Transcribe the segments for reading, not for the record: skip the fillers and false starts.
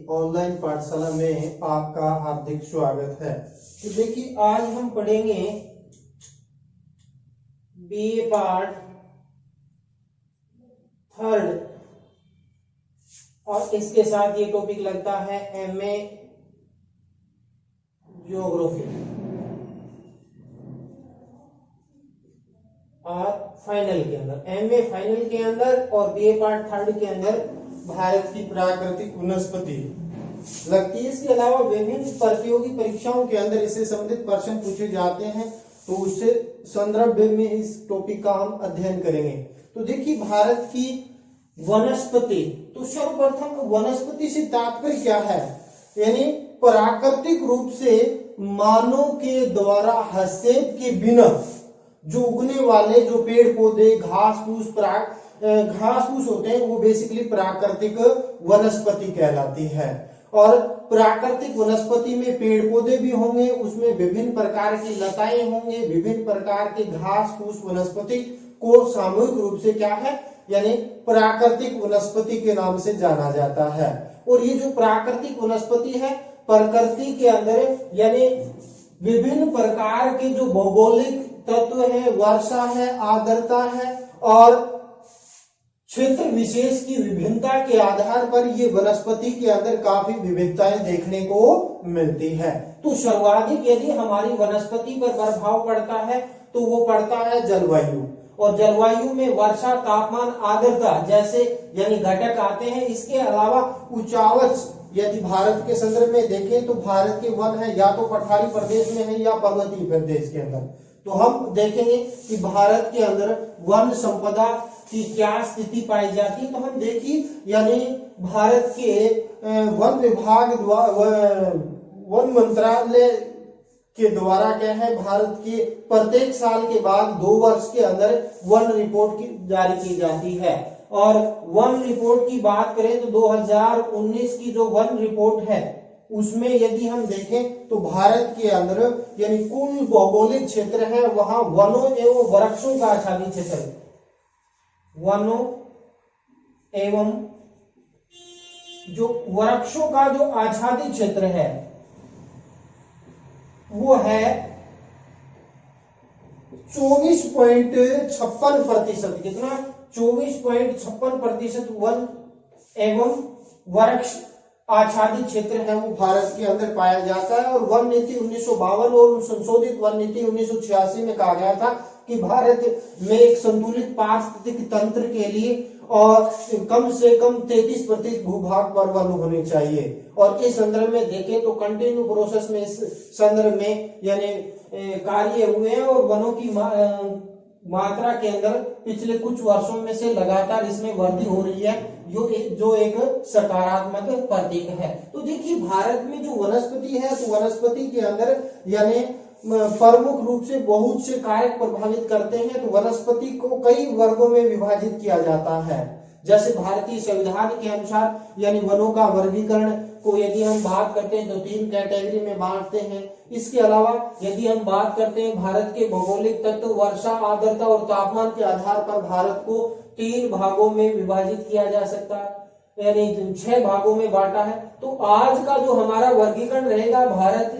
Online पाठशाला में आपका हार्दिक स्वागत है। तो देखिए आज हम पढ़ेंगे बीए पार्ट थर्ड और इसके साथ ये टॉपिक लगता है एमए ज्योग्राफी और फाइनल के अंदर एमए फाइनल के अंदर और बीए पार्ट थर्ड के अंदर भारत की प्राकृतिक वनस्पति लगती है। इसके अलावा विभिन्न प्रतियोगी परीक्षाओं के अंदर इससे संबंधित प्रश्न पूछे जाते हैं, तो उससे संदर्भ में इस टॉपिक का हम अध्ययन करेंगे। तो देखिए भारत की वनस्पति, तो सर्वप्रथम वनस्पति से तात्पर्य क्या है, यानी प्राकृतिक रूप से मानव के द्वारा हस्तक्षेप के बिना जो उगने वाले जो पेड़ पौधे घास फूस होते हैं वो बेसिकली प्राकृतिक वनस्पति कहलाती है। और प्राकृतिक वनस्पति में पेड़ पौधे भी होंगे, उसमें विभिन्न प्रकार की लताएं होंगे, विभिन्न प्रकार के घास फूस वनस्पति को सामूहिक रूप से क्या है, यानी प्राकृतिक वनस्पति के नाम से जाना जाता है। और ये जो प्राकृतिक वनस्पति है प्रकृति के अंदर यानी विभिन्न प्रकार के जो भौगोलिक तत्व है, वर्षा है, आर्द्रता है और क्षेत्र विशेष की विभिन्नता के आधार पर ये वनस्पति के अंदर काफी विविधताएं देखने को मिलती है। तो सर्वाधिक यदि हमारी वनस्पति पर प्रभाव पड़ता है तो वो पड़ता है जलवायु, और जलवायु में वर्षा, तापमान, आर्द्रता जैसे यानी घटक आते हैं। इसके अलावा उच्चावच यदि भारत के संदर्भ में देखें तो भारत के वन है या तो पठारी प्रदेश में है या पर्वतीय प्रदेश के अंदर। तो हम देखेंगे कि भारत के अंदर वन संपदा की क्या स्थिति पाई जाती है। तो हम देखिए यानी भारत के वन विभाग वन मंत्रालय के द्वारा क्या है, भारत के प्रत्येक साल के बाद 2 वर्ष के अंदर वन रिपोर्ट जारी की जाती है। और वन रिपोर्ट की बात करें तो 2019 की जो वन रिपोर्ट है उसमें यदि हम देखें तो भारत के अंदर यानी कुल भौगोलिक क्षेत्र है वहां वनों एवं वृक्षों का आच्छादित क्षेत्र, वनों एवं जो वृक्षों का जो आच्छादित क्षेत्र है वो है 24.56%। कितना? 24.56% वन एवं वृक्ष आच्छादित क्षेत्र है वो भारत के अंदर पाया जाता है। और वन नीति 1952 और संशोधित वन नीति 1986 में कहा गया था कि भारत में एक संतुलित पारिस्थितिक तंत्र के लिए और कम से कम 33% भूभाग पर वन होने चाहिए। और इस संदर्भ में देखें तो कंटिन्यू प्रोसेस में इस संदर्भ में यानी कार्य हुए हैं और वनों की मात्रा के अंदर पिछले कुछ वर्षों में से लगातार इसमें वृद्धि हो रही है, जो एक सकारात्मक प्रतीक है। तो देखिए भारत में जो वनस्पति है तो वनस्पति के अंदर यानी प्रमुख रूप से बहुत से कारक प्रभावित करते हैं। तो वनस्पति को कई वर्गों में विभाजित किया जाता है। जैसे भारतीय संविधान के अनुसार यानी वनों का वर्गीकरण को यदि हम बात करते हैं तो 3 कैटेगरी में बांटते हैं। इसके अलावा यदि हम बात करते हैं भारत के भौगोलिक तत्व, वर्षा, आर्द्रता और तापमान के आधार पर भारत को 3 भागों में विभाजित किया जा सकता है, यानी 6 भागों में बांटा है। तो आज का जो हमारा वर्गीकरण रहेगा भारत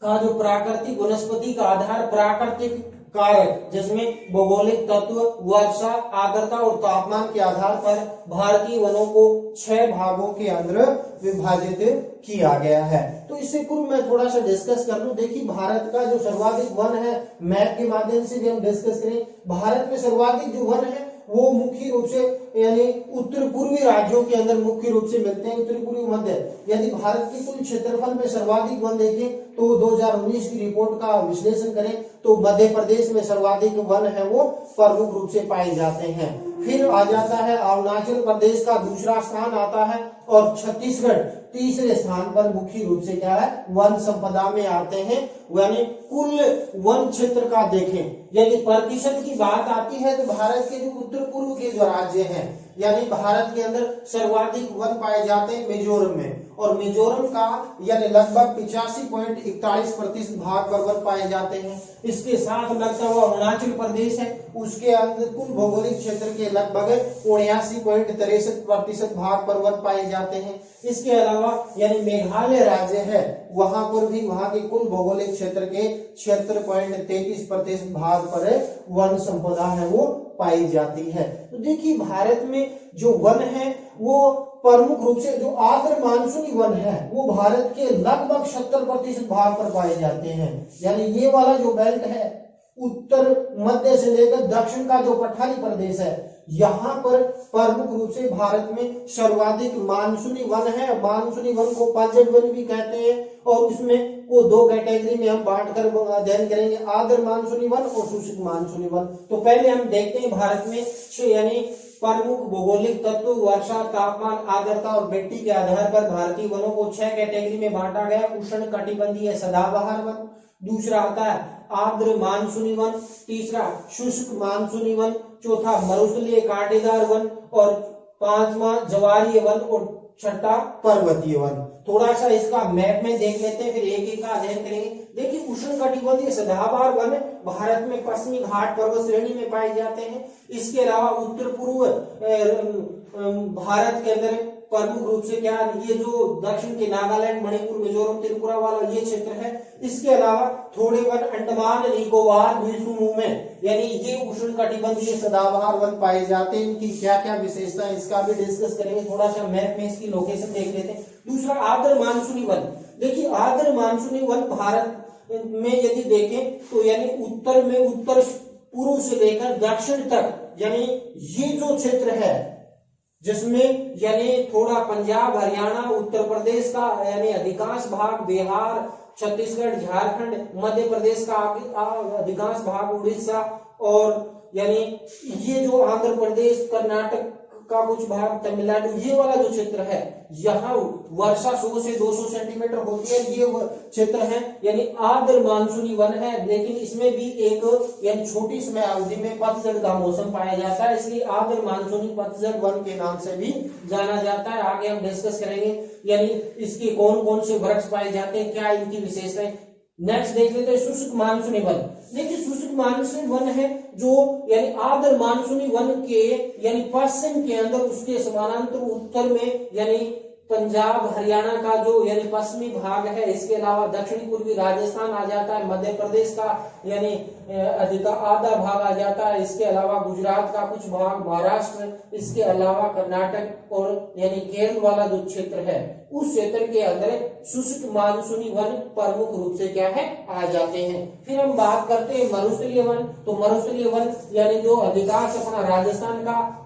का जो प्राकृतिक वनस्पति का आधार प्राकृतिक कारक जिसमें भौगोलिक तत्व, वर्षा, आर्द्रता और तापमान के आधार पर भारतीय वनों को 6 भागों के अंदर विभाजित किया गया है। तो इससे पूर्व मैं थोड़ा सा डिस्कस कर लूं। देखिए भारत का जो सर्वाधिक वन है, मैप के माध्यम से भी हम डिस्कस करें, भारत में सर्वाधिक जो वन है वो मुख्य रूप से यानी उत्तर पूर्वी राज्यों के अंदर मुख्य रूप से मिलते हैं, उत्तर पूर्वी मध्य। यदि भारत के कुल क्षेत्रफल में सर्वाधिक वन देखें तो 2019 की रिपोर्ट का विश्लेषण करें तो मध्य प्रदेश में सर्वाधिक वन है वो प्रमुख रूप से पाए जाते हैं। फिर आ जाता है अरुणाचल प्रदेश का दूसरा स्थान आता है और छत्तीसगढ़ तीसरे स्थान पर मुख्य रूप से क्या है, वन संपदा में आते हैं। यानी कुल वन क्षेत्र का देखें यदि प्रतिशत की बात आती है तो भारत के जो उत्तर पूर्व के जो राज्य हैं यानी भारत के अंदर सर्वाधिक वन पाए जाते हैं मिजोरम में, और मिजोरम का यानी लगभग 85.41% भाग पर वन पाए जाते हैं। इसके साथ लगता हुआ अरुणाचल प्रदेश है, उसके अंदर कुल भौगोलिक क्षेत्र के लगभग 79.63% भाग पर वन पाए जाते हैं। इसके अलावा यानी मेघालय राज्य है, वहां पर भी वहां के कुल भौगोलिक क्षेत्र के 76.33% भाग पर वन संपदा है वो पाई जाती है। तो देखिए भारत में जो वन है वो प्रमुख रूप से जो आर्द्र मानसूनी वन है वो भारत के लगभग 70% भाग पर पाए जाते हैं। यानी ये वाला जो बेल्ट है उत्तर मध्य से लेकर दक्षिण का जो पठारी प्रदेश है, यहाँ पर प्रमुख रूप से भारत में सर्वाधिक मानसूनी वन है। मानसूनी वन को पतझड़ वन भी कहते हैं, और उसमें को दो कैटेगरी में हम बांटकर अध्ययन करेंगे, आर्द्र मानसूनी वन और शुष्क मानसूनी वन। तो पहले हम देखते हैं भारत में यानी प्रमुख भौगोलिक तत्व वर्षा, तापमान, आर्द्रता और मिट्टी के आधार पर भारतीय वनों को 6 कैटेगरी में बांटा गया। उष्ण कटिबंधीय सदाबहार वन, दूसरा आता है आर्द्र मानसूनी वन, तीसरा शुष्क मानसूनी वन, चौथा मरुस्थलीय कांटेदार वन, और पांचवा ज्वारीय वन, और छठा पर्वतीय वन। थोड़ा सा इसका मैप में देख लेते हैं, फिर एक एक का अध्ययन करेंगे। देखिए उष्ण कटिबंधीय सदाबहार वन भारत में पश्चिमी घाट पर्वत श्रेणी में पाए जाते हैं। इसके अलावा उत्तर पूर्व भारत के अंदर प्रमुख रूप से क्या ये जो दक्षिण के नागालैंड, मणिपुर, मिजोरम, त्रिपुरा वाला ये क्षेत्र है। इसके अलावा थोड़े वन अंडमान निकोबार द्वीप समूह में यानी ये उष्ण कटिबंधीय सदाबहार वन पाए जाते हैं। इनकी क्या क्या विशेषता है इसका भी डिस्कस करेंगे। थोड़ा सा मैप में इसकी लोकेशन देख लेते हैं। दूसरा आर्द्र मानसूनी वन। देखिए आर्द्र मानसूनी वन भारत में यदि देखें तो यानी उत्तर में उत्तर पूर्व से लेकर दक्षिण तक यानी ये जो क्षेत्र है जिसमें यानी थोड़ा पंजाब, हरियाणा, उत्तर प्रदेश का यानी अधिकांश भाग, बिहार, छत्तीसगढ़, झारखंड, मध्य प्रदेश का अधिकांश भाग, उड़ीसा और यानी ये जो आंध्र प्रदेश, कर्नाटक का कुछ भाग, तमिलनाडु, ये वाला जो क्षेत्र है यहाँ वर्षा 100 से 200 सेंटीमीटर होती है। ये क्षेत्र है यानी आर्द्र मानसूनी वन है, लेकिन इसमें भी एक यानी छोटी समय अवधि में पतझड़ का मौसम पाया जाता है, इसलिए आर्द्र मानसूनी पतझड़ वन के नाम से भी जाना जाता है। आगे हम डिस्कस करेंगे यानी इसके कौन कौन से वृक्ष पाए जाते हैं, क्या इनकी विशेषताएं। नेक्स्ट देख लेते हैं शुष्क मानसूनी वन। देखिए शुष्क मानसूनी वन है जो यानी आर्द्र मानसूनी वन के यानी पश्चिम के अंदर उसके समानांतर उत्तर में यानी पंजाब, हरियाणा का जो यानी पश्चिमी भाग है, इसके अलावा दक्षिणी पूर्वी राजस्थान आ जाता है, मध्य प्रदेश का यानी आधा भाग आ जाता है, इसके अलावा गुजरात का कुछ भाग, महाराष्ट्र, इसके अलावा कर्नाटक और यानी केरल वाला जो क्षेत्र है उस क्षेत्र के अंदर शुष्क मानसूनी वन प्रमुख रूप से क्या है आ जाते हैं। फिर हम बात करते हैं मरुस्थलीय वन। तो मरुस्थलीय वन यानी जो अधिकांश अपना राजस्थान का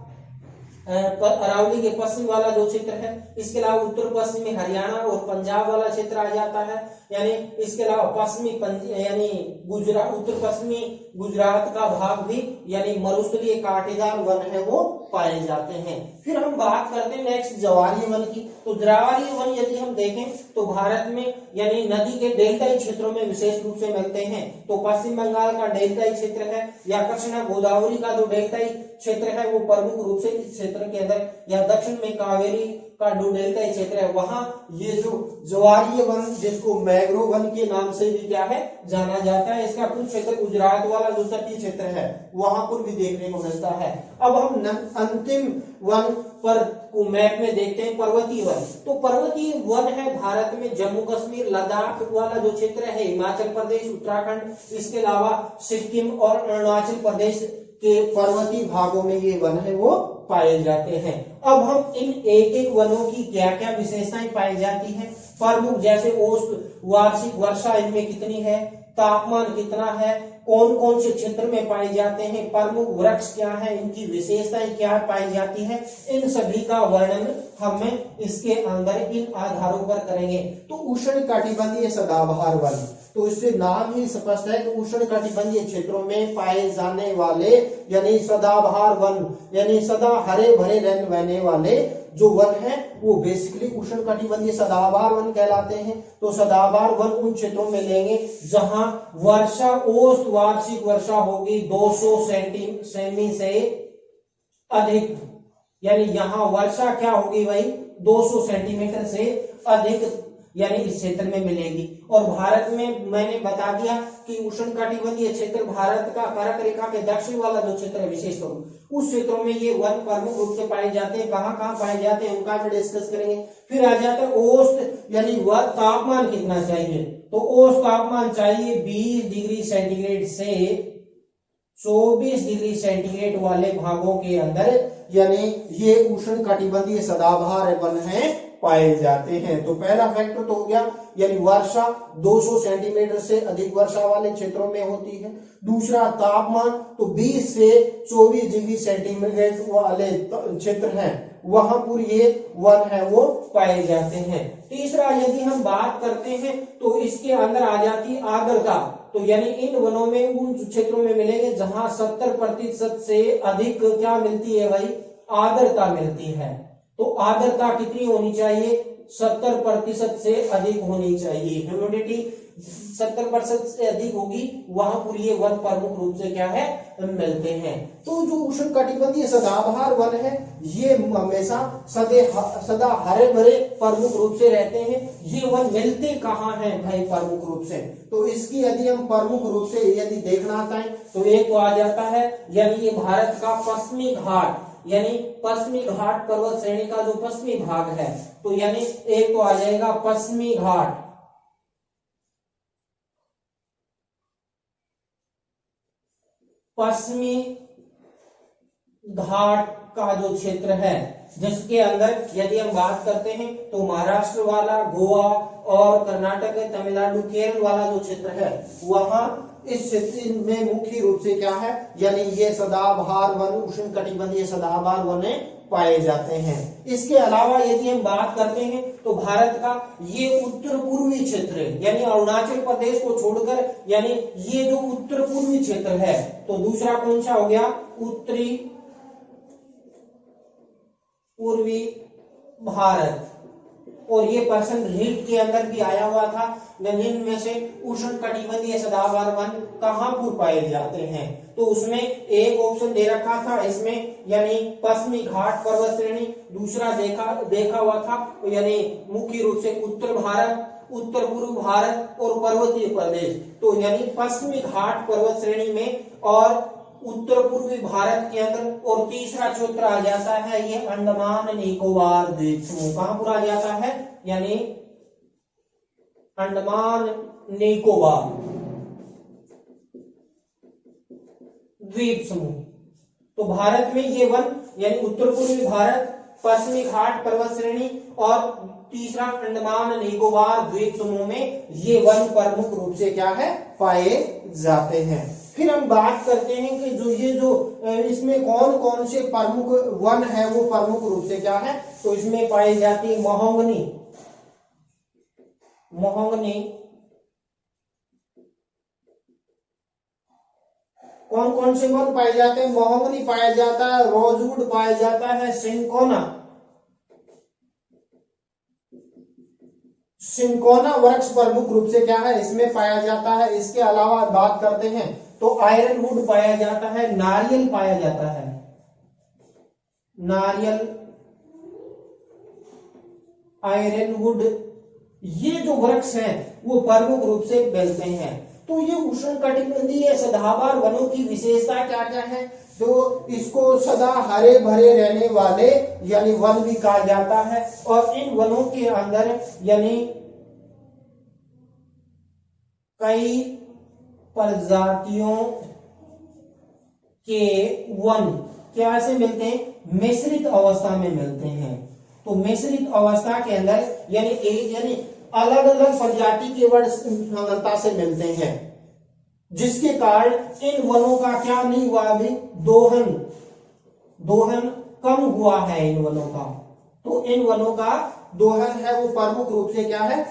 अरावली के पश्चिम वाला जो क्षेत्र है, इसके अलावा उत्तर पश्चिमी हरियाणा और पंजाब वाला क्षेत्र आ जाता है, यानी इसके अलावा पश्चिमी यानी गुजरात, उत्तर पश्चिमी गुजरात का भाग भी यानी मरुस्थलीय कांटेदार वन है वो पाए जाते हैं। फिर हम बात करते हैं नेक्स्ट ज्वारीय वन की। तो ज्वारीय वन यदि हम देखें तो भारत में यानी नदी के डेल्टाई क्षेत्रों में विशेष रूप से मिलते हैं। तो पश्चिम बंगाल का डेल्टाई क्षेत्र है या कृष्णा गोदावरी का जो डेल्टाई क्षेत्र है वो प्रमुख रूप से इस क्षेत्र के अंदर, या दक्षिण में कावेरी का जो डेल्टाई क्षेत्र है वहां ये जो ज्वारीय वन जिसको मैंग्रोव वन के नाम से भी क्या है जाना जाता है, इसका कुछ क्षेत्र गुजरात वाला जो तटीय क्षेत्र है वहां पर भी देखने को मिलता है। अब हम अंतिम वन पर को मैप में देखते हैं पर्वतीय वन। तो पर्वतीय वन है भारत में जम्मू कश्मीर, लद्दाख वाला जो क्षेत्र है, हिमाचल प्रदेश, उत्तराखंड, इसके अलावा सिक्किम और अरुणाचल प्रदेश के पर्वतीय भागों में ये वन है वो पाए जाते हैं। अब हम इन एक एक वनों की क्या क्या विशेषताएं पाई जाती हैं, प्रमुख जैसे औसत वार्षिक वर्षा इनमें कितनी है, तापमान कितना है, कौन कौन से क्षेत्र में पाए जाते हैं, प्रमुख वृक्ष क्या है, इनकी विशेषताएं क्या पाई जाती है, इन सभी का वर्णन हमें इसके अंदर इन आधारों पर करेंगे। तो उष्ण कटिबंधीय सदाबहार वन, तो इससे नाम ही स्पष्ट है कि उष्ण कटिबंधीय क्षेत्रों में पाए जाने वाले यानी सदाबहार वन यानी सदा हरे भरे रहने वाले जो वन है वो बेसिकली उष्ण कटिबंधीय सदाबहार वन कहलाते हैं। तो सदाबहार वन उन क्षेत्रों में लेंगे जहां वर्षा औसत वार्षिक वर्षा होगी 200 सेमी से अधिक, यानी यहाँ वर्षा क्या होगी भाई 200 सेंटीमीटर से अधिक यानी इस क्षेत्र में मिलेगी। और भारत में मैंने बता दिया कि उष्णकटिबंधीय क्षेत्र भारत का कर्क रेखा के दक्षिण वाला जो क्षेत्र है विशेष तौर उस क्षेत्रों में ये वन प्रमुख रूप से पाए जाते हैं। कहाँ कहाँ पाए जाते हैं उनका भी डिस्कस करेंगे। फिर आ जाता है औसत यानी वह तापमान कितना चाहिए, तो औसत तापमान चाहिए 20 डिग्री सेंटीग्रेड से 24 डिग्री सेंटीग्रेड वाले भागों के अंदर, यानी ये उष्णकटिबंधीय सदाबहार वन है पाए जाते हैं। तो पहला फैक्टर तो हो गया, यानी वर्षा 200 सेंटीमीटर से अधिक वर्षा वाले क्षेत्रों में होती है। दूसरा तापमान तो 20 से 24 डिग्री सेंटीग्रेड वाले क्षेत्र हैं वहां पर ये वन है वो पाए जाते हैं। तीसरा यदि हम बात करते हैं तो इसके अंदर आ जाती आर्द्रता, तो यानी इन वनों में उन क्षेत्रों में मिलेंगे जहां 70% से अधिक क्या मिलती है भाई, आर्द्रता मिलती है। तो आर्द्रता कितनी होनी चाहिए, 70% से अधिक होनी चाहिए। ह्यूमिडिटी 70% से अधिक होगी वहां पर ये वन प्रमुख रूप से क्या है मिलते हैं। तो जो उष्णकटिबंधीय सदाबहार वन है ये हमेशा सदा हरे भरे प्रमुख रूप से रहते हैं। ये वन मिलते कहाँ हैं भाई प्रमुख रूप से, तो इसकी यदि हम प्रमुख रूप से यदि देखना चाहें तो एक तो आ जाता है यानी ये भारत का पश्चिमी घाट, यानी पश्चिमी घाट पर्वत श्रेणी का जो पश्चिमी भाग है, तो यानी एक तो आ जाएगा पश्चिमी घाट, पश्चिमी घाट का जो क्षेत्र है जिसके अंदर यदि हम बात करते हैं तो महाराष्ट्र वाला, गोवा और कर्नाटक, तमिलनाडु, केरल वाला जो क्षेत्र है वहां इस क्षेत्र में मुख्य रूप से क्या है, यानी ये सदाबहार वन, उष्णकटिबंधीय सदाबहार वन पाए जाते हैं। इसके अलावा यदि हम बात करते हैं तो भारत का ये उत्तर पूर्वी क्षेत्र यानी अरुणाचल प्रदेश को छोड़कर, यानी ये जो उत्तर पूर्वी क्षेत्र है, तो दूसरा कौन सा हो गया, उत्तरी पूर्वी भारत। और ये पर्सन रीड के अंदर भी आया हुआ था, में से उष्णकटिबंधीय सदाबहार वन कहां पर पाए जाते हैं, तो उसमें एक ऑप्शन दे रखा था इसमें, यानी पश्चिमी घाट पर्वत श्रेणी। दूसरा देखा हुआ था यानी मुख्य रूप से उत्तर भारत, उत्तर पूर्व भारत और पर्वतीय प्रदेश, तो यानी पश्चिमी घाट पर्वत श्रेणी में और उत्तर पूर्वी भारत के अंदर। और तीसरा क्षेत्र आ जाता है ये अंडमान निकोबार द्वीप समूह। कहां पर आ जाता है, यानी अंडमान निकोबार द्वीप समूह। तो भारत में ये वन यानी उत्तर पूर्वी भारत, पश्चिमी घाट पर्वत श्रेणी और तीसरा अंडमान निकोबार द्वीप समूह में ये वन प्रमुख रूप से क्या है पाए जाते हैं। फिर हम बात करते हैं कि जो इसमें कौन कौन से प्रमुख वन है वो प्रमुख रूप से क्या है, तो इसमें पाई जाती है महोगनी, कौन कौन से वन पाए जाते हैं, महोगनी पाया जाता है, रोजवुड पाया जाता है, सिंकोना वृक्ष प्रमुख रूप से क्या है इसमें पाया जाता है। इसके अलावा बात करते हैं तो आयरनवुड पाया जाता है, नारियल पाया जाता है, नारियल, आयरनवुड, ये जो वृक्ष हैं वो प्रमुख रूप से मिलते हैं। तो ये उष्णकटिबंधीय सदाबहार वनों की विशेषता क्या क्या है, तो इसको सदा हरे भरे रहने वाले यानी वन भी कहा जाता है। और इन वनों के अंदर यानी कई प्रजातियों के वन क्या से मिलते हैं, मिश्रित अवस्था में मिलते हैं। तो मिश्रित अवस्था के अंदर यानी अलग अलग प्रजाति के वन सुंदरता से मिलते हैं, जिसके कारण इन वनों का क्या नहीं हुआ, अभी दोहन कम हुआ है इन वनों का। तो इन वनों का दोहन है वो प्रमुख रूप से क्या है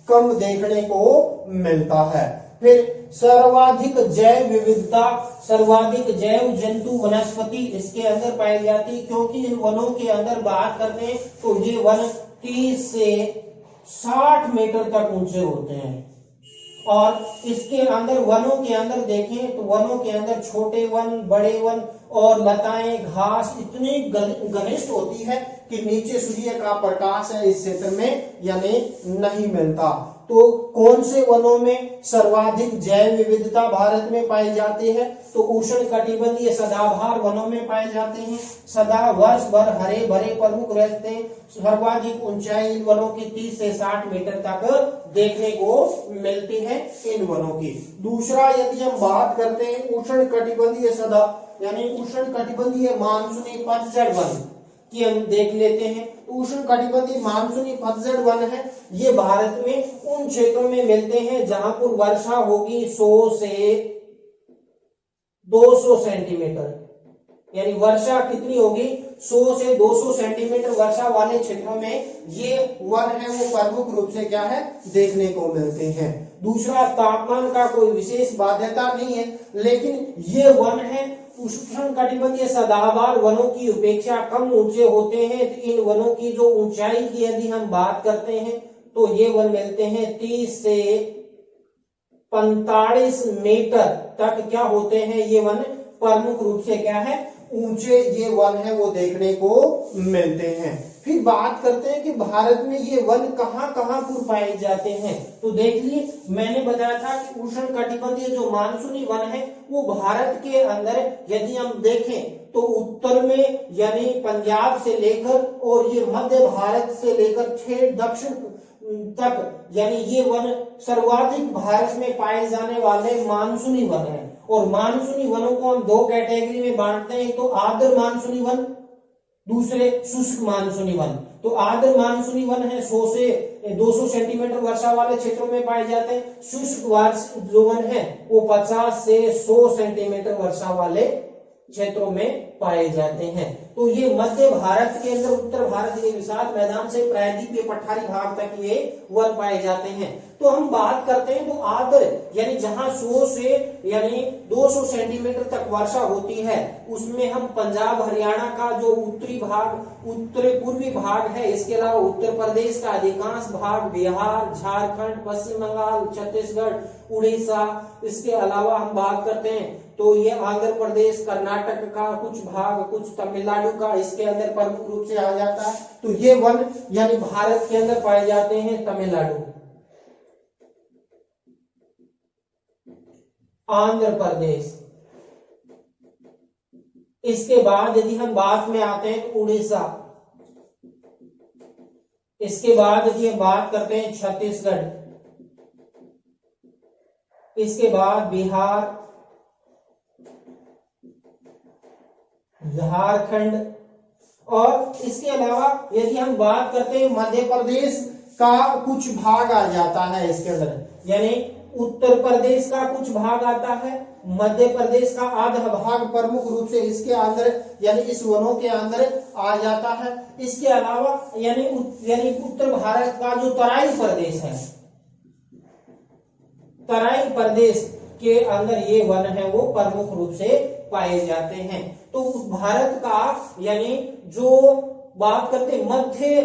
कम देखने को मिलता है। फिर सर्वाधिक जैव विविधता, सर्वाधिक जैव जंतु वनस्पति इसके अंदर पाई जाती, क्योंकि इन वनों के अंदर बात करते हैं तो ये वन 30 से 60 मीटर तक ऊंचे होते हैं और इसके अंदर वनों के अंदर देखें तो वनों के अंदर छोटे वन, बड़े वन और लताएं, घास इतनी घनिष्ठ होती है कि नीचे सूर्य का प्रकाश है इस क्षेत्र में यानी नहीं मिलता। तो कौन से वनों में सर्वाधिक जैव विविधता भारत में पाई जाती है? तो उष्ण कटिबंधीय सदाबहार वनों में पाए जाते हैं। सदा वर्ष भर हरे भरे प्रमुख रहते हैं। सर्वाधिक ऊंचाई इन वनों की 30 से 60 मीटर तक देखने को मिलती है इन वनों की। दूसरा, यदि हम बात करते हैं उष्ण कटिबंधीय सदा यानी उष्ण कटिबंधीय मानसूनी पतझड़ वन की हम देख लेते हैं। उष्ण कटिबंधीय मानसूनी पतझड़ वन है, ये भारत में उन क्षेत्रों में मिलते हैं जहां पर वर्षा होगी 100 से 200 सेंटीमीटर, यानी वर्षा कितनी होगी 100 से 200 सेंटीमीटर वर्षा वाले क्षेत्रों में ये वन है वो प्रमुख रूप से क्या है देखने को मिलते हैं। दूसरा, तापमान का कोई विशेष बाध्यता नहीं है, लेकिन ये वन है उष्ण कटिबंधीय सदाबहार वनों की अपेक्षा कम ऊंचे होते हैं। तो इन वनों की जो ऊंचाई की यदि हम बात करते हैं तो ये वन मिलते हैं 30 से 45 मीटर तक क्या होते हैं ये वन प्रमुख रूप से क्या है ऊंचे ये वन है वो देखने को मिलते हैं। फिर बात करते हैं कि भारत में ये वन कहां कहां पर पाए जाते हैं। तो देखिए मैंने बताया था कि उष्ण कटिबंधीय जो मानसूनी वन है वो भारत के अंदर यदि हम देखें तो उत्तर में यानी पंजाब से लेकर और ये मध्य भारत से लेकर ठेठ दक्षिण तक यानी ये वन सर्वाधिक भारत में पाए जाने वाले मानसूनी वन है। और मानसूनी वनों को हम दो कैटेगरी में बांटते हैं, तो आर्द्र मानसूनी वन, दूसरे शुष्क मानसूनी वन। तो आर्द्र मानसूनी वन है 100 से 200 सेंटीमीटर वर्षा वाले क्षेत्रों में पाए जाते हैं। शुष्क जो वन है वो 50 से 100 सेंटीमीटर वर्षा वाले क्षेत्रों में पाए जाते हैं। तो ये मध्य भारत के अंदर उत्तर भारत के विशाल मैदान से प्रायद्वीपीय पठारी भाग तक ये वन पाए जाते हैं। तो हम बात करते हैं तो आर्द्र यानी जहां 100 से यानी 200 सेंटीमीटर तक वर्षा होती है उसमें हम पंजाब हरियाणा का जो उत्तरी भाग उत्तरी पूर्वी भाग है, इसके अलावा उत्तर प्रदेश का अधिकांश भाग, बिहार, झारखंड, पश्चिम बंगाल, छत्तीसगढ़, उड़ीसा, इसके अलावा हम बात करते हैं तो ये आंध्र प्रदेश, कर्नाटक का कुछ भाग, कुछ तमिलनाडु का इसके अंदर प्रमुख रूप से आ जाता है। तो ये वन यानी भारत के अंदर पाए जाते हैं तमिलनाडु, आंध्र प्रदेश, इसके बाद यदि हम बात में आते हैं तो उड़ीसा, इसके बाद यदि हम बात करते हैं छत्तीसगढ़, इसके बाद बिहार, झारखंड और इसके अलावा यदि हम बात करते हैं मध्य प्रदेश का कुछ भाग आ जाता है इसके अंदर, यानी उत्तर प्रदेश का कुछ भाग आता है, मध्य प्रदेश का आधा भाग प्रमुख रूप से इसके अंदर यानी इस वनों के अंदर आ जाता है। इसके अलावा यानी उत्तर भारत का जो तराई प्रदेश है, तराई प्रदेश के अंदर ये वन है वो प्रमुख रूप से पाए जाते हैं। तो भारत का यानी जो बात करते मध्य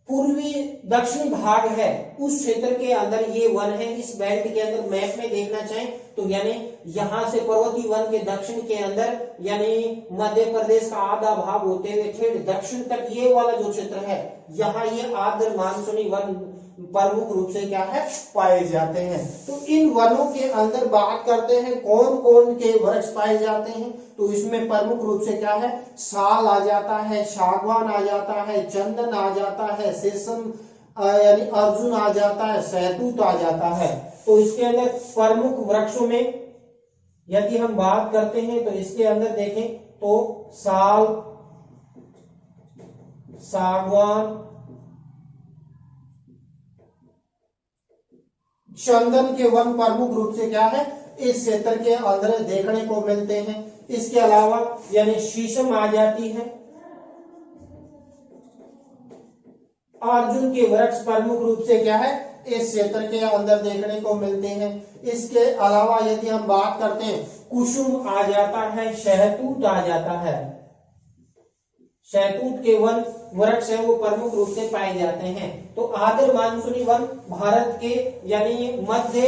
पूर्वी दक्षिणी भाग है उस क्षेत्र के अंदर ये वन है। इस बेल्ट के अंदर मैप में देखना चाहें तो यानी यहां से पर्वतीय वन के दक्षिण के अंदर यानी मध्य प्रदेश का आधा भाग होते हुए ठेठ दक्षिण तक ये वाला जो क्षेत्र है यहाँ ये आर्द्र मानसूनी वन प्रमुख रूप से क्या है पाए जाते हैं। तो इन वनों के अंदर बात करते हैं कौन कौन के वृक्ष पाए जाते हैं, तो इसमें प्रमुख रूप से क्या है साल आ जाता है, सागवान आ जाता है, चंदन आ जाता है, शीशम यानी अर्जुन आ जाता है, सहतूत आ जाता है। तो इसके अंदर प्रमुख वृक्षों में यदि हम बात करते हैं तो इसके अंदर देखें तो साल, सागवान, चंदन के वन प्रमुख रूप से क्या है इस क्षेत्र के अंदर देखने को मिलते हैं। इसके अलावा यानी शीशम आ जाती है, अर्जुन के वृक्ष प्रमुख रूप से क्या है इस क्षेत्र के अंदर देखने को मिलते हैं। इसके अलावा यदि हम बात करते हैं कुसुम आ जाता है, शहतूत आ जाता है, शहतूत के वन वृक्ष है वो प्रमुख रूप से पाए जाते हैं। तो आर्द्र मानसूनी वन भारत के यानी मध्य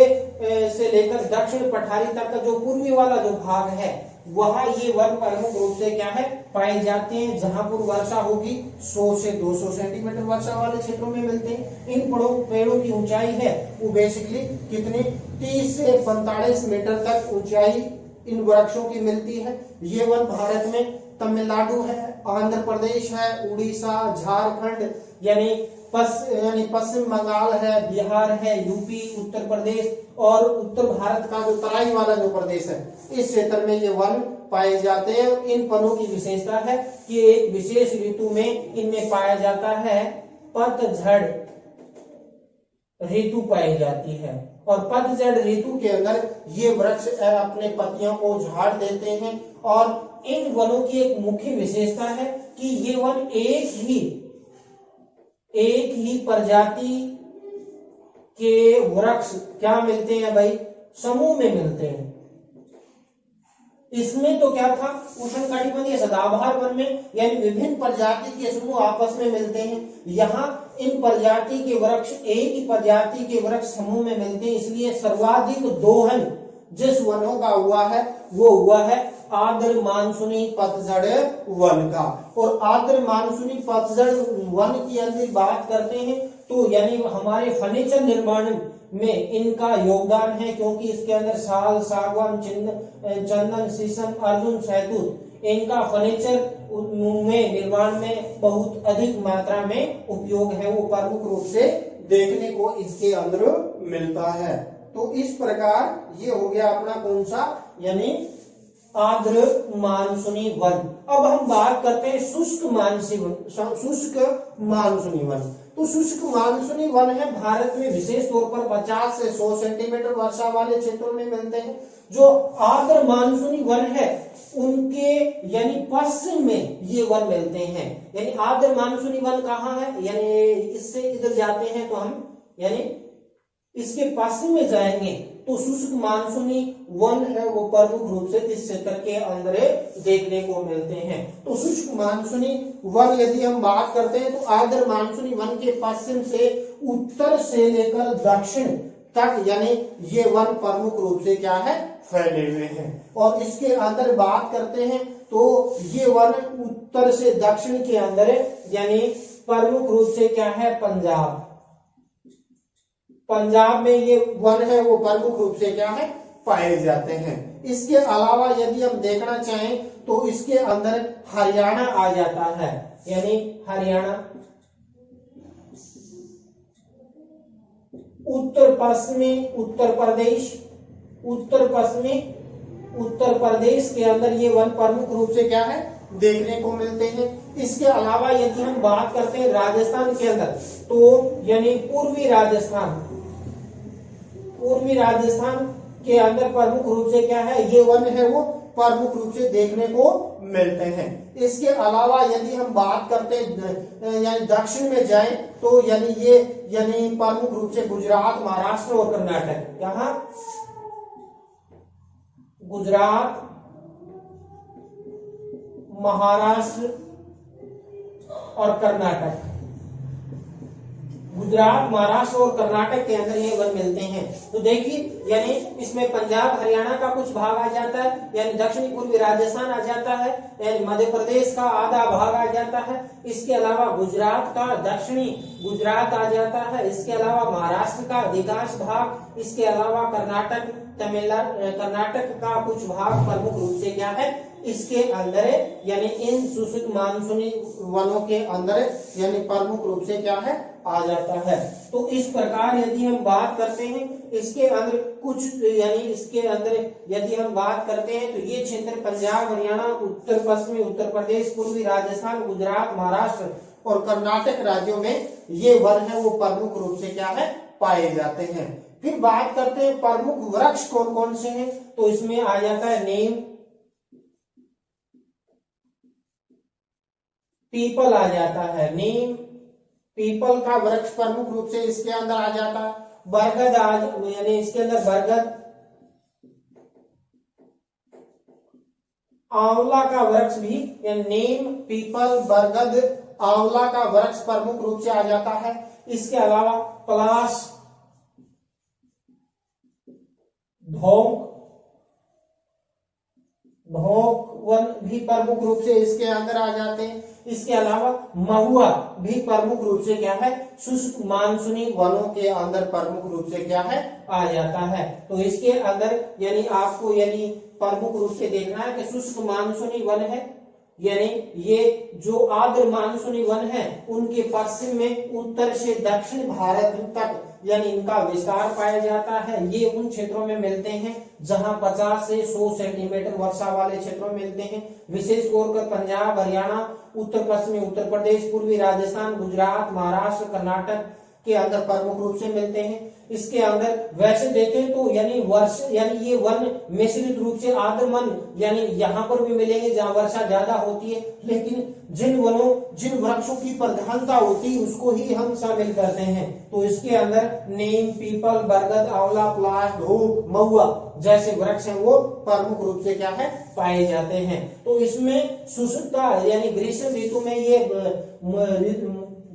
से लेकर दक्षिण पठारी तक का जो पूर्वी वाला जो भाग है वहां ये वन प्रमुख रूप से क्या है पाए जाते हैं, जहां पर वर्षा होगी 100 से 200 सेंटीमीटर वर्षा वाले क्षेत्रों में मिलते हैं। इन पेड़ों की ऊंचाई है वो बेसिकली कितने 30 से 45 मीटर तक ऊंचाई इन वृक्षों की मिलती है। ये वन भारत में तमिलनाडु है, आंध्र प्रदेश है, उड़ीसा, झारखंड यानी पश्चिम बंगाल है, बिहार है, यूपी, उत्तर प्रदेश और उत्तर भारत का जो तराई वाला जो प्रदेश है इस क्षेत्र में ये वन पाए जाते हैं। इन वनों की विशेषता है कि एक विशेष ऋतु में इनमें पाया जाता है पतझड़ ऋतु पाई जाती है और पतझड़ ऋतु के अंदर ये वृक्ष अपने पत्तियों को झाड़ देते हैं। और इन वनों की एक मुख्य विशेषता है कि ये वन एक ही प्रजाति के वृक्ष क्या मिलते हैं भाई, समूह में मिलते हैं। इसमें तो क्या था उष्णकटिबंधीय सदाबहार वन में यानी विभिन्न प्रजाति के समूह आपस में मिलते हैं। यहाँ इन प्रजाति के वृक्ष एक ही प्रजाति के वृक्ष समूह में मिलते हैं, इसलिए सर्वाधिक दोहन जिस वनों का हुआ है वो हुआ है आर्द्र मानसूनी पतझड़ वन का। और आर्द्र मानसूनी पतझड़ वन की यदि बात करते हैं तो यानी हमारे फर्नीचर निर्माण में इनका योगदान है, क्योंकि इसके अंदर साल, सागवान, चंदन, शीशम, अर्जुन, शहतूत इनका फर्नीचर में निर्माण में बहुत अधिक मात्रा में उपयोग है वो प्रमुख रूप से देखने को इसके अंदर मिलता है। तो इस प्रकार ये हो गया अपना कौन सा यानी आर्द्र मानसूनी वन। अब हम बात करते हैं शुष्क मानसूनी वन। तो शुष्क मानसूनी वन है भारत में विशेष तौर पर 50 से 100 सेंटीमीटर वर्षा वाले क्षेत्रों में मिलते हैं। जो आर्द्र मानसूनी वन है उनके यानी पश्चिम में ये वन मिलते हैं। यानी आर्द्र मानसूनी वन कहाँ है, यानी इससे इधर जाते हैं तो हम यानी इसके पश्चिम में जाएंगे तो शुष्क मानसूनी वन है वो प्रमुख रूप से इस क्षेत्र के अंदर देखने को मिलते हैं। तो शुष्क मानसूनी वन यदि हम बात करते हैं तो आर्द्र मानसूनी वन के पश्चिम से उत्तर से लेकर दक्षिण तक यानी ये वन प्रमुख रूप से क्या है फैले हुए हैं। और इसके अंदर बात करते हैं तो ये वन उत्तर से दक्षिण के अंदर यानी प्रमुख रूप से क्या है पंजाब में ये वन है वो प्रमुख रूप से क्या है पाए जाते हैं। इसके अलावा यदि हम देखना चाहें तो इसके अंदर हरियाणा आ जाता है, यानी हरियाणा, उत्तर पश्चिमी उत्तर प्रदेश के अंदर ये वन प्रमुख रूप से क्या है देखने को मिलते हैं। इसके अलावा यदि हम बात करते हैं राजस्थान के अंदर तो यानी पूर्वी राजस्थान के अंदर प्रमुख रूप से क्या है ये वन है वो प्रमुख रूप से देखने को मिलते हैं। इसके अलावा यदि हम बात करते हैं यानी दक्षिण में जाएं तो यानी प्रमुख रूप से गुजरात, महाराष्ट्र और कर्नाटक। यहाँ गुजरात, महाराष्ट्र और कर्नाटक, गुजरात, महाराष्ट्र और कर्नाटक के अंदर ये वन मिलते हैं। तो देखिए यानी इसमें पंजाब, हरियाणा का कुछ भाग आ जाता है, यानी दक्षिणी पूर्वी राजस्थान आ जाता है, यानी मध्य प्रदेश का आधा भाग आ जाता है। इसके अलावा गुजरात का दक्षिणी गुजरात आ जाता है। इसके अलावा महाराष्ट्र का अधिकांश भाग, इसके अलावा कर्नाटक, तमिलनाडु, कर्नाटक का कुछ भाग प्रमुख रूप से क्या है इसके अंदर यानी इन शुष्क मानसूनी वनों के अंदर यानी प्रमुख रूप से क्या है आ जाता है। तो इस प्रकार यदि हम बात करते हैं इसके अंदर कुछ यानी इसके अंदर यदि हम बात करते हैं तो ये क्षेत्र पंजाब, हरियाणा, उत्तर पश्चिमी उत्तर प्रदेश, पूर्वी राजस्थान, गुजरात, महाराष्ट्र और कर्नाटक राज्यों में ये वन है वो प्रमुख रूप से क्या है पाए जाते हैं। फिर बात करते हैं प्रमुख वृक्ष कौन कौन से हैं, तो इसमें आ जाता है नीम, पीपल आ जाता है। नीम, पीपल का वृक्ष प्रमुख रूप से इसके अंदर आ जाता है। बरगद यानी इसके अंदर बरगद, आंवला का वृक्ष भी यानी नीम, पीपल, बरगद आंवला का वृक्ष प्रमुख रूप से आ जाता है। इसके अलावा पलाश, ढोक वन भी प्रमुख रूप से इसके अंदर आ जाते हैं। इसके अलावा महुआ भी प्रमुख रूप से क्या है, शुष्क मानसूनी वनों के अंदर प्रमुख रूप से क्या है, आ जाता है। तो इसके अंदर यानी आपको यानी प्रमुख रूप से देखना है कि शुष्क मानसूनी वन है, यानी ये जो आर्द्र मानसूनी वन है उनके पश्चिम में उत्तर से दक्षिण भारत तक यानी इनका विस्तार पाया जाता है। ये उन क्षेत्रों में मिलते हैं जहां 50 से 100 सेंटीमीटर वर्षा वाले क्षेत्रों में मिलते हैं। विशेष तौर पर पंजाब, हरियाणा, उत्तर पश्चिमी उत्तर प्रदेश, पूर्वी राजस्थान, गुजरात, महाराष्ट्र, कर्नाटक के अंदर प्रमुख रूप से मिलते हैं। इसके अंदर वैसे देखें तो यानी ये वन मिश्रित रूप से आर्द्र वन यानी यहाँ पर भी मिलेंगे जहाँ वर्षा ज्यादा होती है, लेकिन जिन वृक्षों की प्रधानता होती है उसको ही हम शामिल करते हैं। तो इसके अंदर नीम, पीपल, बरगद, आंवला, पलाश, ढोक, महुआ जैसे वृक्ष हैं वो प्रमुख रूप से क्या है, पाए जाते हैं। तो इसमें शुष्कता यानी ग्रीष्म ऋतु में ये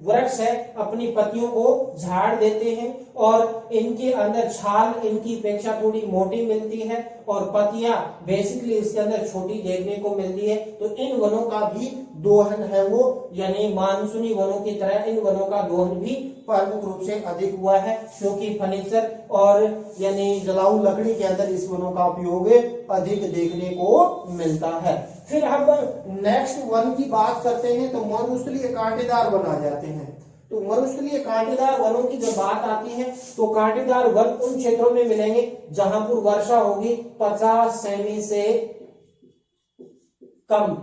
वृक्ष है अपनी पत्तियों को झाड़ देते हैं और इनके अंदर छाल इनकी अपेक्षा थोड़ी मोटी मिलती है और पत्तियां बेसिकली इसके अंदर छोटी देखने को मिलती है। तो इन वनों का भी दोहन है वो यानी मानसूनी वनों की तरह इन वनों का दोहन भी प्रमुख रूप से अधिक हुआ है, क्योंकि फर्नीचर और यानी जलाऊ लकड़ी के अंदर इस वनों का उपयोग अधिक देखने को मिलता है। फिर हम नेक्स्ट वन की बात करते हैं तो मरुस्थलीय कांटेदार वन आ जाते हैं। तो मरुस्थलीय कांटेदार वनों की जब बात आती है तो कांटेदार वन उन क्षेत्रों में मिलेंगे जहां पर वर्षा होगी 50 सेमी से कम।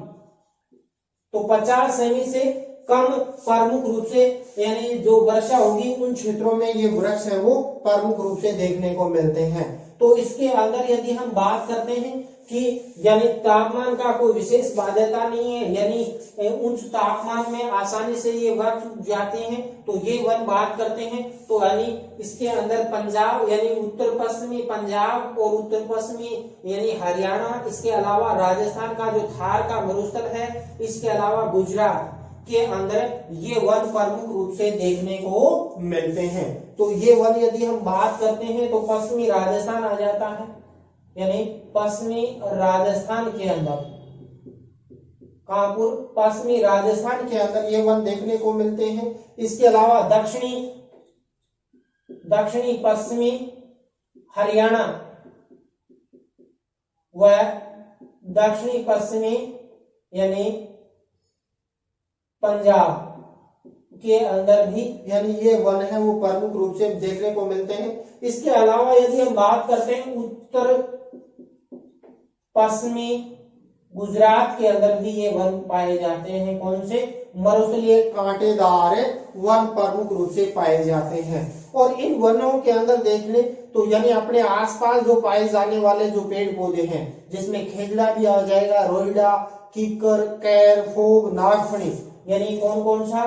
तो 50 सेमी से कम प्रमुख रूप से यानी जो वर्षा होगी उन क्षेत्रों में ये वृक्ष है वो प्रमुख रूप से देखने को मिलते हैं। तो इसके अंदर यदि हम बात करते हैं कि यानी तापमान का कोई विशेष बाध्यता नहीं है, यानी उच्च तापमान में आसानी से ये वृक्ष उग जाते हैं। तो ये वन बात करते हैं तो यानी इसके अंदर पंजाब यानी उत्तर पश्चिमी पंजाब और उत्तर पश्चिमी यानी हरियाणा, इसके अलावा राजस्थान का जो थार का मरुस्थल है, इसके अलावा गुजरात के अंदर ये वन प्रमुख रूप से देखने को मिलते हैं। तो ये वन यदि हम बात करते हैं तो पश्चिमी राजस्थान आ जाता है, यानी पश्चिमी राजस्थान के अंदर कानपुर पश्चिमी राजस्थान के अंदर ये वन देखने को मिलते हैं। इसके अलावा दक्षिणी पश्चिमी हरियाणा व दक्षिणी पश्चिमी यानी पंजाब के अंदर भी यानी ये वन है वो प्रमुख रूप से देखने को मिलते हैं। इसके अलावा यदि हम बात करते हैं उत्तर पश्चिमी गुजरात के अंदर भी ये वन पाए जाते हैं। कौन से? मरुस्थलीय कांटेदार वन प्रमुख रूप से पाए जाते हैं। और इन वनों के अंदर देख ले तो यानी अपने आसपास जो पाए जाने वाले जो पेड़ पौधे हैं जिसमें खेजड़ा भी आ जाएगा, रोइडा, कीकर, कैर, फोग, नागफणी, यानी कौन कौन सा?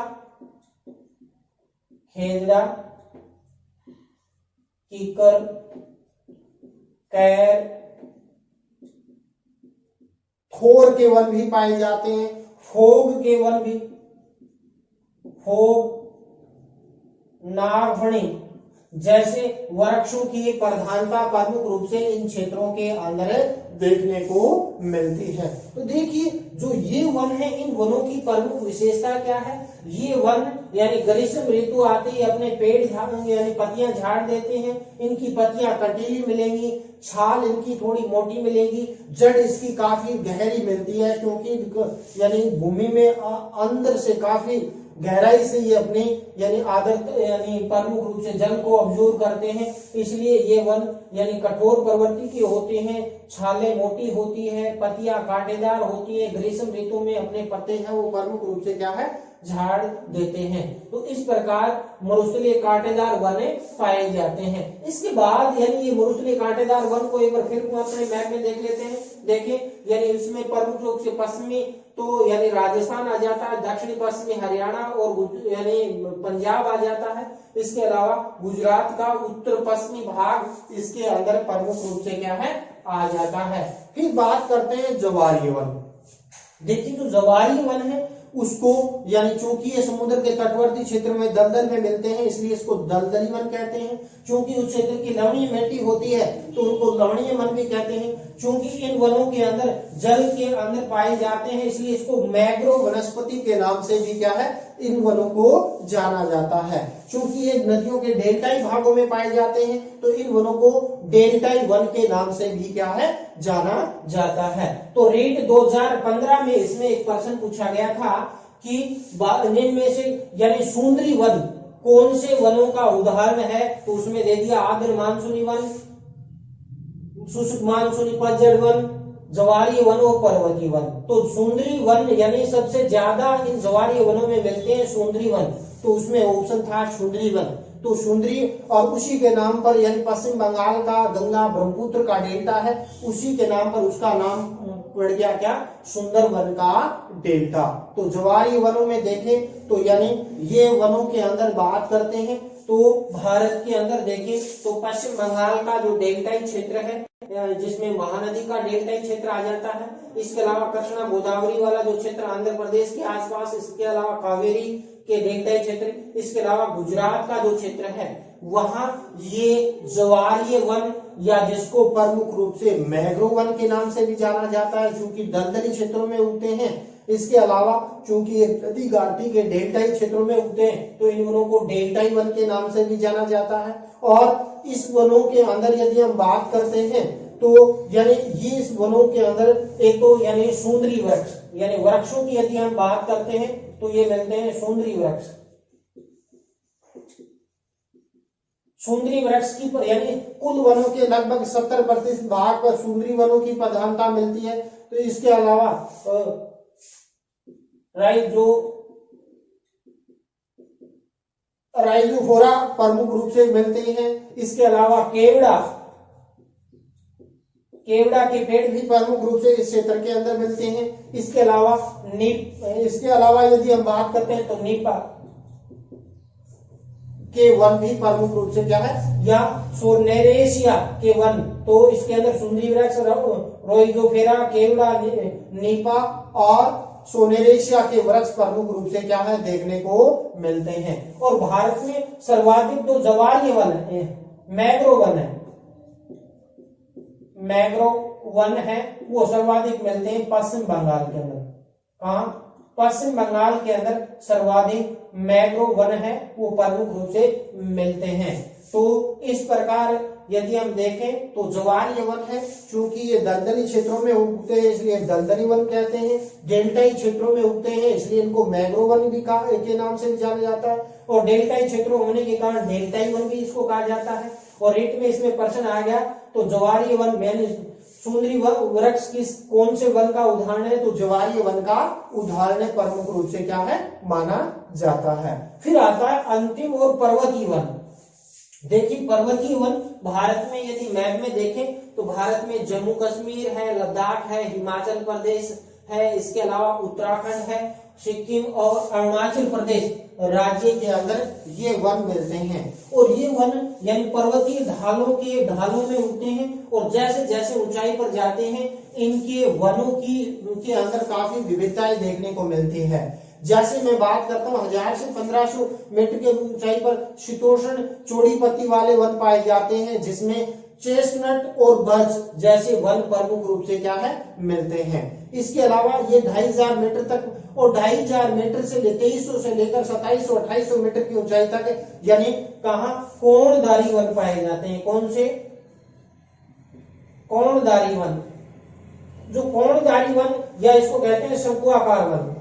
खेजड़ा, कीकर, कैर, थोर के वन भी पाए जाते हैं, फोग के वन भी, फोग, नागफणी जैसे वृक्षों की प्रधानता प्रमुख रूप से इन क्षेत्रों के अंदर देखने को मिलती है। तो देखिए जो ये वन है इन वनों की प्रमुख विशेषता क्या है? ये वन यानी ग्रीष्म ऋतु आते ही अपने पेड़ यानी पत्तियां झाड़ देते हैं। इनकी पत्तियां कंटीली मिलेंगी, छाल इनकी थोड़ी मोटी मिलेगी, जड़ इसकी काफी गहरी मिलती है क्योंकि यानी भूमि में अंदर से काफी गहराई से ये अपनी यानी आदत यानी प्रमुख रूप से जल को अब्जॉर्ब करते हैं, इसलिए ये वन यानी कठोर प्रवृत्ति के होते हैं, छालें मोटी होती है, पत्तियां कांटेदार होती है, ग्रीष्म ऋतु में अपने पत्ते हैं वो प्रमुख रूप से क्या है झाड़ देते हैं। तो इस प्रकार मरुस्थलीय कांटेदार वन पाए जाते हैं। इसके बाद यानी ये मरुस्थलीय कांटेदार वन को एक बार फिर अपने मैप में देख लेते हैं। देखिए यानी इसमें प्रमुख रूप से पश्चिमी तो यानी राजस्थान आ जाता है, दक्षिणी पश्चिमी हरियाणा और यानी पंजाब आ जाता है। इसके अलावा गुजरात का उत्तर पश्चिमी भाग इसके अंदर प्रमुख रूप से क्या है आ जाता है। फिर बात करते हैं ज्वारीय वन। देखिए जो ज्वारीय वन है उसको यानी चूंकि ये समुद्र के तटवर्ती क्षेत्र में दलदल में मिलते हैं इसलिए इसको दलदली वन कहते हैं। चूंकि उस क्षेत्र की लवणीय मिट्टी होती है तो उनको लवणीय वन भी कहते हैं। चूंकि इन वनों के अंदर जल के अंदर पाए जाते हैं इसलिए इसको मैग्रोव वनस्पति के नाम से भी क्या है इन वनों को जाना जाता है। चूंकि ये नदियों के डेल्टाई भागों में पाए जाते हैं तो इन वनों को डेल्टाई वन के नाम से भी क्या है जाना जाता है। तो रीट 2015 में इसमें एक प्रश्न पूछा गया था कि इनमें से यानी सुंदरी वन कौन से वनों का उदाहरण है, तो उसमें दे दिया आर्द्र मानसूनी वन, शुष्क मानसूनी पतझड़ वन, ज्वारीय वन और पर्वतीय वन। तो सुंदरी वन यानी सबसे ज्यादा इन ज्वारीय वनों में मिलते हैं सुंदरी वन, तो उसमें ऑप्शन था सुंदरी वन। तो सुंदरी और उसी के नाम पर यानी पश्चिम बंगाल का गंगा ब्रह्मपुत्र का डेल्टा है, उसी के नाम पर उसका नाम पड़ गया क्या सुंदर वन का डेल्टा। तो ज्वारीय वनों में देखें तो यानी ये वनों के अंदर बात करते हैं तो भारत के अंदर देखें तो पश्चिम बंगाल का जो डेल्टाई क्षेत्र है जिसमें महानदी का डेल्टाई क्षेत्र आ जाता है, इसके अलावा कृष्णा गोदावरी वाला जो क्षेत्र आंध्र प्रदेश के आसपास, इसके अलावा कावेरी के डेल्टाई क्षेत्र, इसके अलावा गुजरात का जो क्षेत्र है वहां ये ज्वारीय वन या जिसको प्रमुख रूप से मैंग्रोव वन के नाम से भी जाना जाता है क्योंकि दलदली क्षेत्रों में उगते हैं। इसके अलावा चूंकि ये नदी घाटी के डेल्टाई क्षेत्रों में उगते हैं तो इन वनों को डेल्टाई वन के नाम से भी जाना जाता है। और इस वनों के अंदर यदि हम बात करते हैं तो यानी ये इस वनों के अंदर एक तो यानी सुंदरी वृक्ष यानी वृक्षों की यदि हम बात करते हैं तो ये मिलते हैं सुंदरी वृक्ष। सुंदरी वृक्ष की यानी कुल वनों के लगभग 70% भाग पर सुंदरी वनों की प्रधानता मिलती है। तो इसके अलावा राइजोफोरा प्रमुख रूप से मिलते हैं। इसके अलावा केवड़ा के पेड़ भी प्रमुख रूप से इस क्षेत्र के अंदर मिलते हैं। इसके अलावा यदि हम बात करते हैं तो नीपा के वन भी प्रमुख रूप से क्या है या सोनेरेशिया के वन, तो इसके अंदर सुंदरी वृक्ष, राइजोफोरा, केवड़ा, नीपा और सोनेरेशिया के वृक्ष प्रमुख रूप से क्या है देखने को मिलते हैं। और भारत में सर्वाधिक जो ज्वारीय वन है मैंग्रोव वन है वो सर्वाधिक मिलते हैं पश्चिम बंगाल के अंदर। कहा पश्चिम बंगाल के अंदर सर्वाधिक मैंग्रोव वन है वो प्रमुख रूप से मिलते हैं। तो इस प्रकार यदि हम देखें तो ज्वारीय वन है क्योंकि ये दलदली क्षेत्रों में उगते हैं इसलिए दलदली वन कहते हैं। डेल्टाई क्षेत्रों में उगते हैं इसलिए इनको मैंग्रोव वन भी के नाम से जाना जाता है। और डेल्टाई क्षेत्रों होने के कारण डेल्टाई वन भी इसको कहा जाता है। और रेट में इसमें प्रश्न आ गया तो ज्वारीय वन मैंने सुंदरी वृक्ष किस कौन से वन का उदाहरण है, तो ज्वारीय वन का उदाहरण प्रमुख रूप से क्या है माना जाता है। फिर आता है अंतिम और पर्वतीय वन। देखिए पर्वतीय वन भारत में यदि मैप में देखें तो भारत में जम्मू कश्मीर है, लद्दाख है, हिमाचल प्रदेश है, इसके अलावा उत्तराखंड है, सिक्किम और अरुणाचल प्रदेश राज्य के अंदर ये वन मिलते हैं। और ये वन यानी पर्वतीय ढालों में उगते हैं और जैसे जैसे ऊंचाई पर जाते हैं इनके वनों की उनके अंदर काफी विविधताएं देखने को मिलती है। जैसे मैं बात करता हूँ 1000 से 1500 मीटर की ऊंचाई पर शीतोष्ण चौड़ी पत्ती वाले वन पाए जाते हैं जिसमें चेस्टनट और बर्च जैसे वन प्रमुख रूप से क्या है मिलते हैं। इसके अलावा ये 2500 मीटर तक और 2500 मीटर से 2300 से लेकर 2700-2800 मीटर की ऊंचाई तक यानी कहा कोणधारी वन पाए जाते हैं। कौन से कोणधारी वन, जो कोणधारी वन या इसको कहते हैं शंकुआकार वन,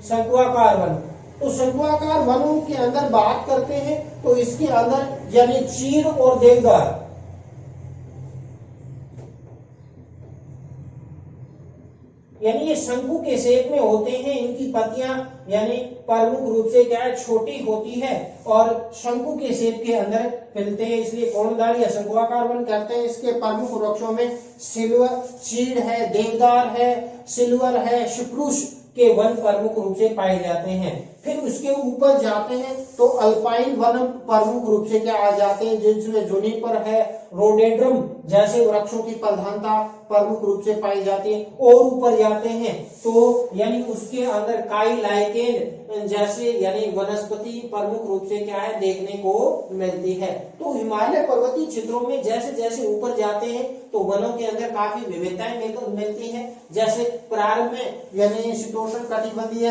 शंकुआकार वन। तो शंकुआकार वनों के अंदर बात करते हैं तो इसके अंदर यानी चीड़ और देवदार यानी ये शंकु के शेप में होते हैं। इनकी पत्तियां यानी प्रमुख रूप से क्या है छोटी होती है और शंकु के शेप के अंदर फैलते हैं इसलिए कोणधारी या शंकुआकार वन कहते हैं। इसके प्रमुख वृक्षों में सिल्वर चीड़ है, देवदार है, सिल्वर है, स्प्रूस के वन प्रमुख रूप से पाए जाते हैं। फिर उसके ऊपर जाते हैं तो अल्पाइन वन प्रमुख रूप से क्या आ जाते हैं, जिसमें जुनिपर है, रोडेंड्रम जैसे वृक्षों की प्रधानता प्रमुख रूप से पाई जाती है। और ऊपर जाते हैं तो यानी उसके अंदर काई लाइकेन जैसे यानी वनस्पति प्रमुख रूप से क्या है देखने को मिलती है। तो हिमालय पर्वतीय क्षेत्रों में जैसे जैसे ऊपर जाते हैं तो वनों के अंदर काफी विविधताएं मिलती हैं। जैसे प्रारंभ में यानी शीतोष्ण कटिबंधीय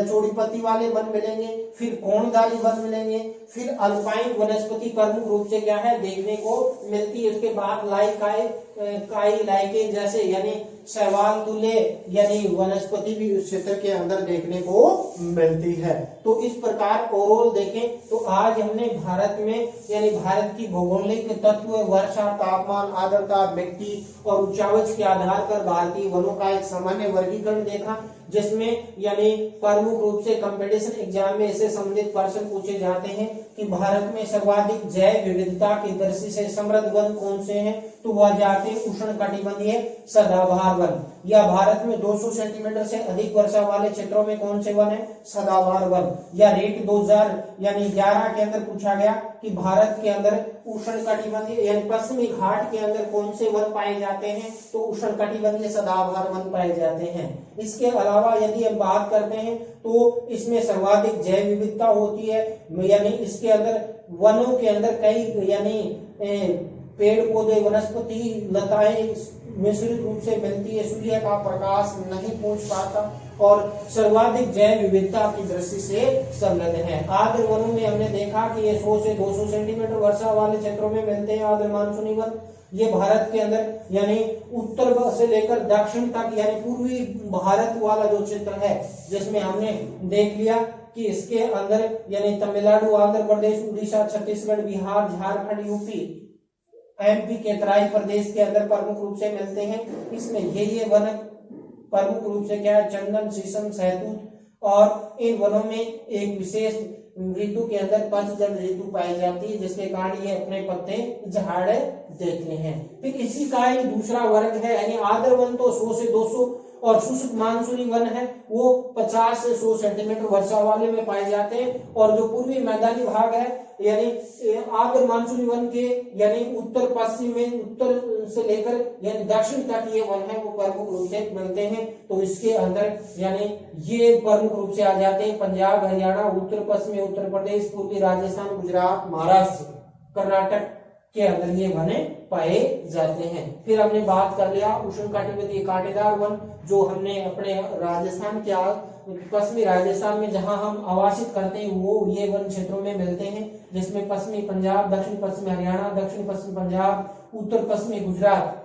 चौड़ी पत्ती वाले वन मिलेंगे, फिर कोणधारी वन मिलेंगे, फिर अल्पाइन वनस्पति प्रमुख रूप से क्या है देखने को मिलती है। उसके बाद काई लाइकेन जैसे यानी शैवाल तुल्य यानी वनस्पति भी उस क्षेत्र के अंदर देखने को मिलती है। तो इस प्रकार ओवरऑल देखें तो आज हमने भारत में यानी भारत की भौगोलिक तत्व, वर्षा, तापमान, आर्द्रता, मिट्टी और उच्चावच के आधार पर भारतीय वनों का एक सामान्य वर्गीकरण देखा, जिसमें यानी प्रमुख रूप से कंपटीशन एग्जाम में इससे संबंधित प्रश्न पूछे जाते हैं कि भारत में सर्वाधिक जैव विविधता की दृष्टि से समृद्ध वन कौन से हैं, तो वह जाते हैं उष्ण कटिबंधीय सदाबहार वन। या भारत में 200 सेंटीमीटर से अधिक वर्षा वाले क्षेत्रों में कौन से वन है, सदाबहार वन। या रेट 2011 के अंदर पूछा गया कि भारत के अंदर उष्ण कटिबंधीय यानी पश्चिमी घाट के अंदर कौन से वन पाए जाते हैं, तो उष्ण कटिबंधीय सदाबहार वन पाए जाते हैं। इसके अलावा यदि हम बात करते हैं तो इसमें सर्वाधिक जैव विविधता होती है, यानी इसके अंदर वनों के अंदर कई यानी पेड़ पौधे, वनस्पति, लताएं मिश्रित रूप से मिलती है, सूर्य का प्रकाश नहीं पहुंच पाता और सर्वाधिक जैव विविधता की दृष्टि से समृद्ध है। आर्द्र वनों में हमने देखा कि ये 100 से 200 सेंटीमीटर वर्षा वाले क्षेत्रों में मिलते हैं आर्द्र मानसूनी वन। ये भारत के अंदर यानी उत्तर से लेकर दक्षिण तक यानी पूर्वी भारत वाला जो क्षेत्र है, जिसमें हमने देख लिया कि इसके अंदर यानी तमिलनाडु, आंध्र प्रदेश, उड़ीसा, छत्तीसगढ़, बिहार, झारखंड, यूपी, एमपी के तराई प्रदेश के अंदर प्रमुख रूप से मिलते हैं। इसमें ये वन प्रमुख रूप से क्या है, चंदन, शीशम, सहतूत। और इन वनों में एक विशेष ऋतु के अंदर पतझड़ ऋतु पाई जाती है, जिसके कारण ये अपने पत्ते झाड़ देते हैं। फिर इसी का एक दूसरा वर्ग है यानी आर्द्र वन तो 100 से 200 और शुष्क मानसूनी वन है वो 50 से 100 सेंटीमीटर वर्षा वाले में पाए जाते हैं। और जो पूर्वी मैदानी भाग है यानी आर्द्र मानसूनी वन के यानी उत्तर पश्चिम में उत्तर से लेकर यानी दक्षिण तक ये वन है वो प्रमुख रूप से मिलते हैं। तो इसके अंदर यानी ये प्रमुख रूप से आ जाते हैं पंजाब, हरियाणा, उत्तर पश्चिमी उत्तर प्रदेश, पूर्वी राजस्थान, गुजरात, महाराष्ट्र, कर्नाटक के अंदर ये वने पाए जाते हैं। फिर हमने बात कर लिया उष्ण कटिबंधीय कांटेदार वन, जो हमने अपने राजस्थान के पश्चिमी राजस्थान में जहां हम आवासित करते हैं वो ये वन क्षेत्रों में मिलते हैं, जिसमें पश्चिमी पंजाब, दक्षिण पश्चिमी हरियाणा, दक्षिण पश्चिमी पंजाब, उत्तर पश्चिमी गुजरात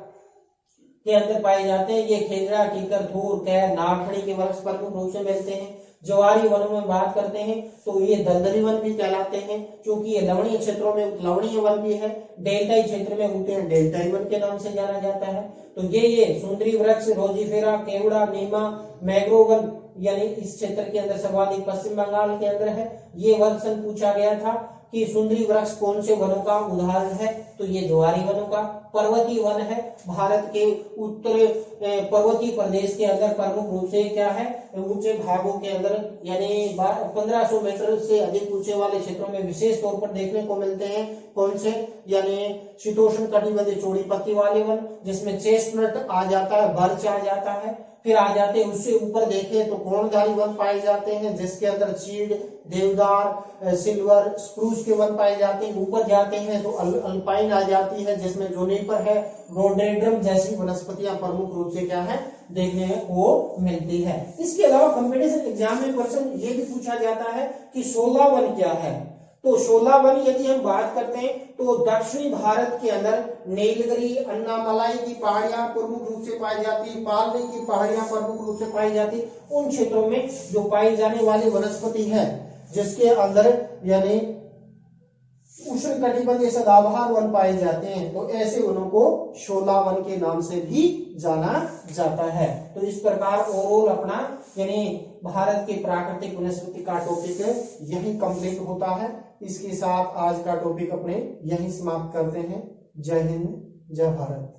के अंदर पाए जाते हैं। ये खेजड़ा, कीकर, थूर, कैर, नागफनी के वृक्ष प्रमुख रूप से मिलते हैं। ज्वारी वनों में बात करते हैं तो ये दलदली वन भी कहलाते हैं, क्योंकि ये लवणीय क्षेत्रों में लवणीय वन भी है। डेल्टाई क्षेत्र में होते हैं डेल्टाई वन के नाम से जाना जाता है। तो ये सुंदरी वृक्ष, रोजीफेरा, केवड़ा, नीमा, मैंग्रोव वन यानी इस क्षेत्र के अंदर सर्वाधिक पश्चिम बंगाल के अंदर है। ये वन सन पूछा गया था कि सुंदरी वृक्ष कौन से वनों का उदाहरण है, तो ये ज्वारी वनों का। पर्वतीय वन है भारत के उत्तर पर्वतीय प्रदेश के अंदर प्रमुख रूप से क्या है, ऊंचे भागों के अंदर यानी 1500 मीटर से अधिक ऊंचे वाले क्षेत्रों में विशेष तौर पर देखने को मिलते हैं। कौन से, यानी शीतोष्ण कटिबंधीय चौड़ी पत्ती वाले वन, जिसमें चेस्टनट आ जाता है, बर्च आ जाता है। फिर आ जाते हैं उससे ऊपर देखें तो कोणधारी वन पाए जाते हैं, जिसके अंदर चीड़, देवदार, सिल्वर, स्प्रूस के वन पाए जाते हैं। ऊपर जाते हैं तो अल्पाइन आ जाती है, जिसमें जोनिपर है, रोडेंड्रम जैसी वनस्पतियां प्रमुख रूप से क्या है देखने को मिलती है। इसके अलावा कंपटीशन एग्जाम में क्वेश्चन ये भी पूछा जाता है कि शोला वन क्या है। तो शोला वन यदि हम बात करते हैं तो दक्षिणी भारत के अंदर नीलगिरी, अन्नामलाई की पहाड़ियां प्रमुख रूप से पाई जाती, पालनी की पहाड़ियां प्रमुख रूप से पाई जाती, उन क्षेत्रों में जो पाई जाने वाली वनस्पति है जिसके अंदर यानी उष्ण कटिबंधीय सदाबहार वन पाए जाते हैं, तो ऐसे वनों को शोला वन के नाम से भी जाना जाता है। तो इस प्रकार ओवरऑल अपना यानी भारत की प्राकृतिक वनस्पति का टॉपिक यही कंप्लीट होता है। इसके साथ आज का टॉपिक अपने यही समाप्त करते हैं। जय हिंद, जय भारत।